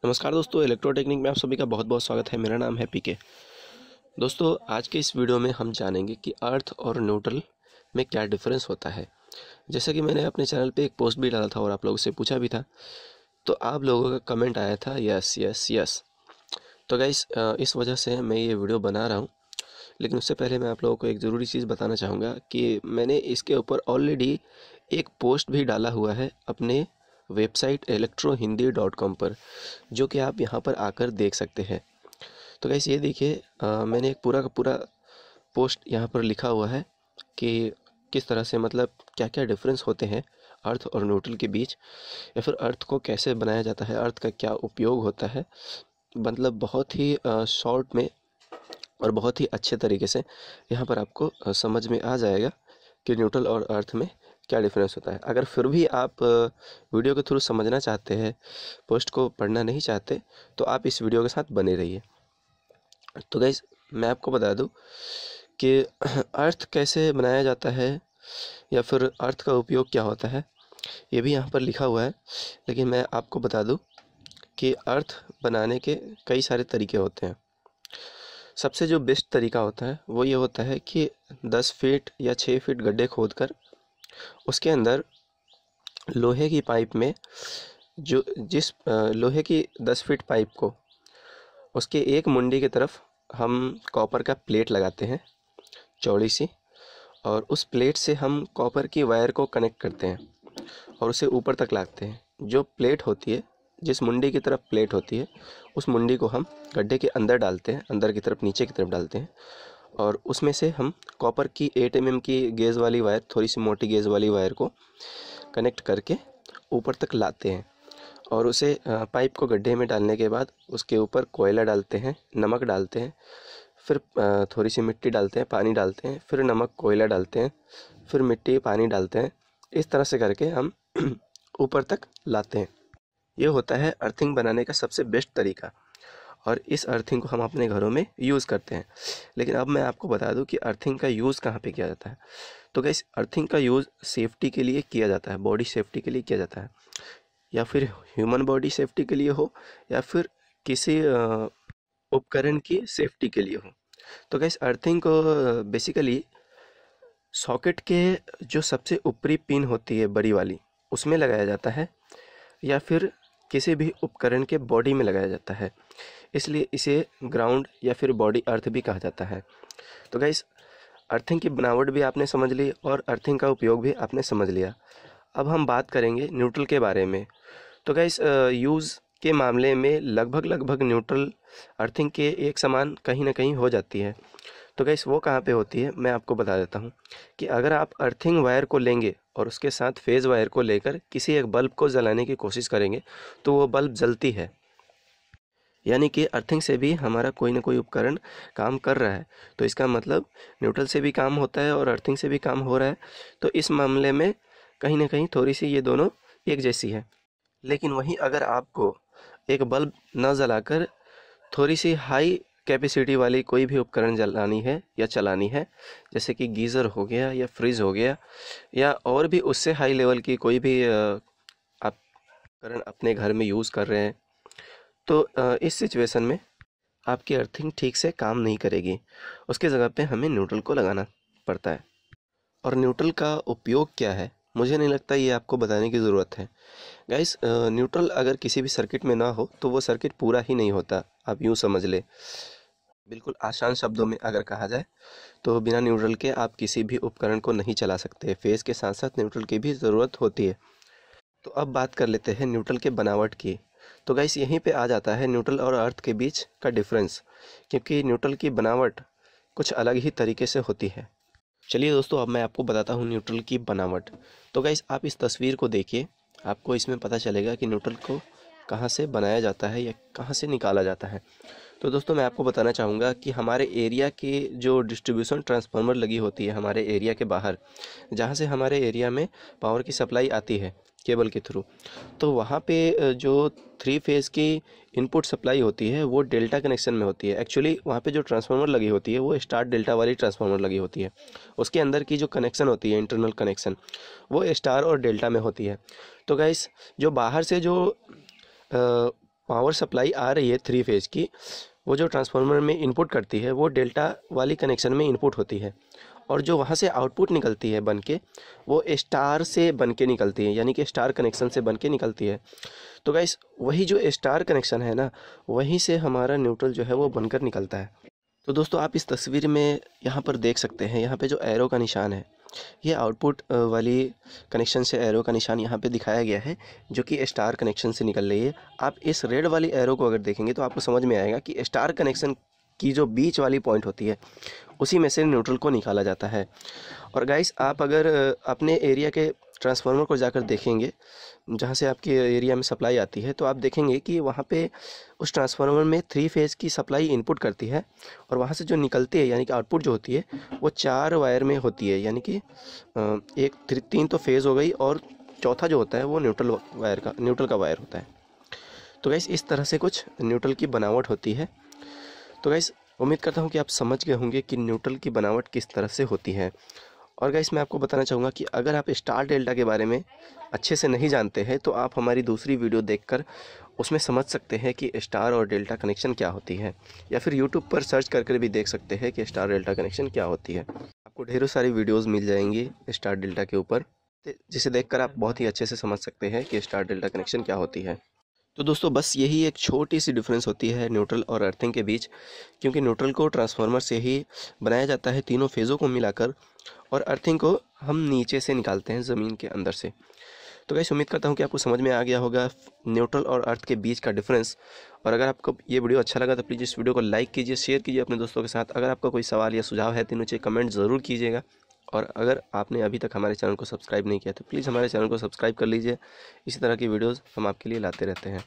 नमस्कार दोस्तों, इलेक्ट्रोटेक्निक में आप सभी का बहुत बहुत स्वागत है। मेरा नाम है पीके। दोस्तों, आज के इस वीडियो में हम जानेंगे कि अर्थ और न्यूट्रल में क्या डिफरेंस होता है। जैसा कि मैंने अपने चैनल पे एक पोस्ट भी डाला था और आप लोगों से पूछा भी था, तो आप लोगों का कमेंट आया था यस यस यस। तो गाइस, इस वजह से मैं ये वीडियो बना रहा हूँ। लेकिन उससे पहले मैं आप लोगों को एक ज़रूरी चीज़ बताना चाहूँगा कि मैंने इसके ऊपर ऑलरेडी एक पोस्ट भी डाला हुआ है अपने वेबसाइट electrohindi.com पर, जो कि आप यहाँ पर आकर देख सकते हैं। तो गाइस, ये देखिए, मैंने एक पूरा का पूरा पोस्ट यहाँ पर लिखा हुआ है कि किस तरह से, मतलब क्या क्या डिफरेंस होते हैं अर्थ और न्यूट्रल के बीच, या फिर अर्थ को कैसे बनाया जाता है, अर्थ का क्या उपयोग होता है। मतलब बहुत ही शॉर्ट में और बहुत ही अच्छे तरीके से यहाँ पर आपको समझ में आ जाएगा कि न्यूट्रल और अर्थ में क्या डिफरेंस होता है। अगर फिर भी आप वीडियो के थ्रू समझना चाहते हैं, पोस्ट को पढ़ना नहीं चाहते, तो आप इस वीडियो के साथ बने रहिए। तो गाइस, मैं आपको बता दूं कि अर्थ कैसे बनाया जाता है या फिर अर्थ का उपयोग क्या होता है, ये भी यहाँ पर लिखा हुआ है। लेकिन मैं आपको बता दूं कि अर्थ बनाने के कई सारे तरीके होते हैं। सबसे जो बेस्ट तरीका होता है वो ये होता है कि 10 फीट या 6 फीट गड्ढे खोदकर उसके अंदर लोहे की पाइप में जो जिस लोहे की 10 फीट पाइप को उसके एक मुंडी की तरफ हम कॉपर का प्लेट लगाते हैं, चौड़ी सी, और उस प्लेट से हम कॉपर की वायर को कनेक्ट करते हैं और उसे ऊपर तक लाते हैं। जो प्लेट होती है, जिस मुंडी की तरफ प्लेट होती है, उस मुंडी को हम गड्ढे के अंदर डालते हैं, अंदर की तरफ, नीचे की तरफ डालते हैं, और उसमें से हम कॉपर की 8 mm की गेज वाली वायर, थोड़ी सी मोटी गेज वाली वायर को कनेक्ट करके ऊपर तक लाते हैं। और उसे पाइप को गड्ढे में डालने के बाद उसके ऊपर कोयला डालते हैं, नमक डालते हैं, फिर थोड़ी सी मिट्टी डालते हैं, पानी डालते हैं, फिर नमक, कोयला डालते हैं, फिर मिट्टी, पानी डालते हैं। इस तरह से करके हम ऊपर तक लाते हैं। ये होता है अर्थिंग बनाने का सबसे बेस्ट तरीका, और इस अर्थिंग को हम अपने घरों में यूज़ करते हैं। लेकिन अब मैं आपको बता दूं कि अर्थिंग का यूज़ कहाँ पे किया जाता है। तो गाइस, अर्थिंग का यूज़ सेफ्टी के लिए किया जाता है, बॉडी सेफ्टी के लिए किया जाता है, या फिर ह्यूमन बॉडी सेफ्टी के लिए हो, या फिर किसी उपकरण की सेफ्टी के लिए हो। तो गाइस, अर्थिंग को बेसिकली सॉकेट के जो सबसे ऊपरी पिन होती है, बड़ी वाली, उसमें लगाया जाता है, या फिर किसी भी उपकरण के बॉडी में लगाया जाता है। इसलिए इसे ग्राउंड या फिर बॉडी अर्थ भी कहा जाता है। तो गाइस, अर्थिंग की बनावट भी आपने समझ ली और अर्थिंग का उपयोग भी आपने समझ लिया। अब हम बात करेंगे न्यूट्रल के बारे में। तो गाइस, यूज़ के मामले में लगभग लगभग न्यूट्रल अर्थिंग के एक समान कहीं ना कहीं हो जाती है। तो गाइस, वो कहाँ पे होती है, मैं आपको बता देता हूँ कि अगर आप अर्थिंग वायर को लेंगे और उसके साथ फेज़ वायर को लेकर किसी एक बल्ब को जलाने की कोशिश करेंगे, तो वो बल्ब जलती है। यानी कि अर्थिंग से भी हमारा कोई ना कोई उपकरण काम कर रहा है। तो इसका मतलब न्यूट्रल से भी काम होता है और अर्थिंग से भी काम हो रहा है। तो इस मामले में कहीं ना कहीं थोड़ी सी ये दोनों एक जैसी है। लेकिन वहीं अगर आपको एक बल्ब न जलाकर थोड़ी सी हाई कैपेसिटी वाली कोई भी उपकरण जलानी है या चलानी है, जैसे कि गीज़र हो गया या फ्रिज हो गया, या और भी उससे हाई लेवल की कोई भी आप उपकरण अपने घर में यूज़ कर रहे हैं, तो इस सिचुएशन में आपकी अर्थिंग ठीक से काम नहीं करेगी। उसके जगह पे हमें न्यूट्रल को लगाना पड़ता है। और न्यूट्रल का उपयोग क्या है, मुझे नहीं लगता ये आपको बताने की ज़रूरत है। गाइस, न्यूट्रल अगर किसी भी सर्किट में ना हो तो वो सर्किट पूरा ही नहीं होता, आप यूँ समझ ले। बिल्कुल आसान शब्दों में अगर कहा जाए तो बिना न्यूट्रल के आप किसी भी उपकरण को नहीं चला सकते। फेज़ के साथ साथ न्यूट्रल की भी ज़रूरत होती है। तो अब बात कर लेते हैं न्यूट्रल के बनावट की। तो गाइस, यहीं पे आ जाता है न्यूट्रल और अर्थ के बीच का डिफरेंस, क्योंकि न्यूट्रल की बनावट कुछ अलग ही तरीके से होती है। चलिए दोस्तों, अब मैं आपको बताता हूँ न्यूट्रल की बनावट। तो गाइस, आप इस तस्वीर को देखिए, आपको इसमें पता चलेगा कि न्यूट्रल को कहाँ से बनाया जाता है या कहाँ से निकाला जाता है। तो दोस्तों, मैं आपको बताना चाहूँगा कि हमारे एरिया की जो डिस्ट्रीब्यूशन ट्रांसफार्मर लगी होती है हमारे एरिया के बाहर, जहाँ से हमारे एरिया में पावर की सप्लाई आती है केबल के थ्रू, तो वहाँ पे जो 3 फेज़ की इनपुट सप्लाई होती है वो डेल्टा कनेक्शन में होती है। एक्चुअली वहाँ पे जो ट्रांसफार्मर लगी होती है वो स्टार डेल्टा वाली ट्रांसफार्मर लगी होती है। उसके अंदर की जो कनेक्शन होती है, इंटरनल कनेक्शन, वो स्टार और डेल्टा में होती है। तो गाइस, जो बाहर से जो पावर सप्लाई आ रही है 3 फेज़ की, वो जो ट्रांसफार्मर में इनपुट करती है वो डेल्टा वाली कनेक्शन में इनपुट होती है, और जो वहाँ से आउटपुट निकलती है बन के, वो स्टार से बन के निकलती है, यानी कि स्टार कनेक्शन से बन के निकलती है। तो गाइस वही जो स्टार कनेक्शन है ना, वहीं से हमारा न्यूट्रल जो है वो बनकर निकलता है। तो दोस्तों आप इस तस्वीर में यहाँ पर देख सकते हैं, यहाँ पे जो एरो का निशान है, ये आउटपुट वाली कनेक्शन से एरो का निशान यहाँ पे दिखाया गया है, जो कि स्टार कनेक्शन से निकल रही है। आप इस रेड वाली एरो को अगर देखेंगे तो आपको समझ में आएगा कि स्टार कनेक्शन की जो बीच वाली पॉइंट होती है, उसी में से न्यूट्रल को निकाला जाता है। और गाइस आप अगर अपने एरिया के ट्रांसफार्मर को जाकर देखेंगे, जहाँ से आपके एरिया में सप्लाई आती है, तो आप देखेंगे कि वहाँ पे उस ट्रांसफार्मर में 3 फेज़ की सप्लाई इनपुट करती है, और वहाँ से जो निकलती है यानी कि आउटपुट जो होती है वो 4 वायर में होती है, यानी कि 3 तो फेज़ हो गई, और चौथा जो होता है वो न्यूट्रल का वायर होता है। तो गाइस इस तरह से कुछ न्यूट्रल की बनावट होती है। तो गाइस उम्मीद करता हूँ कि आप समझ गए होंगे कि न्यूट्रल की बनावट किस तरह से होती है। और गाइस मैं आपको बताना चाहूँगा कि अगर आप स्टार डेल्टा के बारे में अच्छे से नहीं जानते हैं, तो आप हमारी दूसरी वीडियो देखकर उसमें समझ सकते हैं कि स्टार और डेल्टा कनेक्शन क्या होती है, या फिर यूट्यूब पर सर्च करके भी देख सकते हैं कि स्टार डेल्टा कनेक्शन क्या होती है। आपको ढेरों सारी वीडियोज़ मिल जाएंगी स्टार डेल्टा के ऊपर, जिसे देखकर आप बहुत ही अच्छे से समझ सकते हैं कि स्टार डेल्टा कनेक्शन क्या होती है। तो दोस्तों बस यही एक छोटी सी डिफरेंस होती है न्यूट्रल और अर्थिंग के बीच, क्योंकि न्यूट्रल को ट्रांसफार्मर से ही बनाया जाता है तीनों फेज़ों को मिलाकर, और अर्थिंग को हम नीचे से निकालते हैं ज़मीन के अंदर से। तो गाइस उम्मीद करता हूँ कि आपको समझ में आ गया होगा न्यूट्रल और अर्थ के बीच का डिफरेंस। और अगर आपको ये वीडियो अच्छा लगा तो प्लीज़ इस वीडियो को लाइक कीजिए, शेयर कीजिए अपने दोस्तों के साथ। अगर आपका कोई सवाल या सुझाव है तो नीचे कमेंट ज़रूर कीजिएगा। और अगर आपने अभी तक हमारे चैनल को सब्सक्राइब नहीं किया तो प्लीज़ हमारे चैनल को सब्सक्राइब कर लीजिए। इसी तरह की वीडियोज़ हम आपके लिए लाते रहते हैं।